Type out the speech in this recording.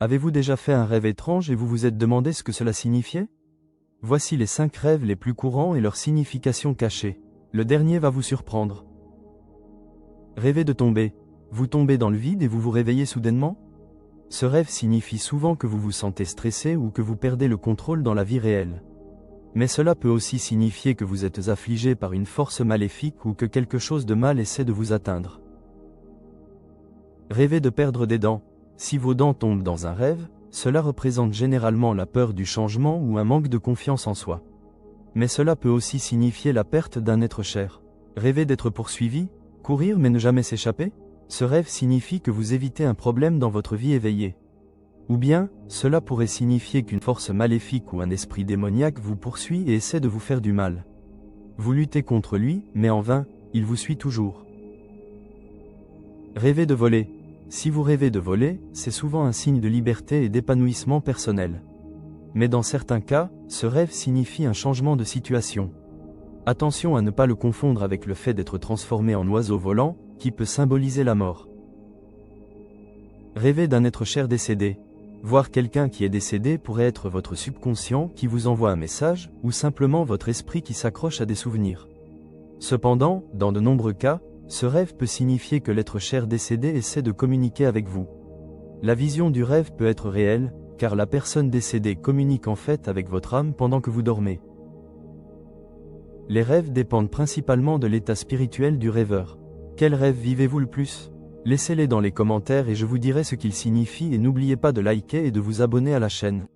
Avez-vous déjà fait un rêve étrange et vous vous êtes demandé ce que cela signifiait? Voici les 5 rêves les plus courants et leur signification cachée. Le dernier va vous surprendre. Rêver de tomber. Vous tombez dans le vide et vous vous réveillez soudainement? Ce rêve signifie souvent que vous vous sentez stressé ou que vous perdez le contrôle dans la vie réelle. Mais cela peut aussi signifier que vous êtes affligé par une force maléfique ou que quelque chose de mal essaie de vous atteindre. Rêver de perdre des dents. Si vos dents tombent dans un rêve, cela représente généralement la peur du changement ou un manque de confiance en soi. Mais cela peut aussi signifier la perte d'un être cher. Rêver d'être poursuivi, courir mais ne jamais s'échapper? Ce rêve signifie que vous évitez un problème dans votre vie éveillée. Ou bien, cela pourrait signifier qu'une force maléfique ou un esprit démoniaque vous poursuit et essaie de vous faire du mal. Vous luttez contre lui, mais en vain, il vous suit toujours. Rêver de voler. Si vous rêvez de voler, c'est souvent un signe de liberté et d'épanouissement personnel. Mais dans certains cas, ce rêve signifie un changement de situation. Attention à ne pas le confondre avec le fait d'être transformé en oiseau volant, qui peut symboliser la mort. Rêver d'un être cher décédé. Voir quelqu'un qui est décédé pourrait être votre subconscient qui vous envoie un message, ou simplement votre esprit qui s'accroche à des souvenirs. Cependant, dans de nombreux cas, ce rêve peut signifier que l'être cher décédé essaie de communiquer avec vous. La vision du rêve peut être réelle, car la personne décédée communique en fait avec votre âme pendant que vous dormez. Les rêves dépendent principalement de l'état spirituel du rêveur. Quel rêve vivez-vous le plus? Laissez-les dans les commentaires et je vous dirai ce qu'ils signifient et n'oubliez pas de liker et de vous abonner à la chaîne.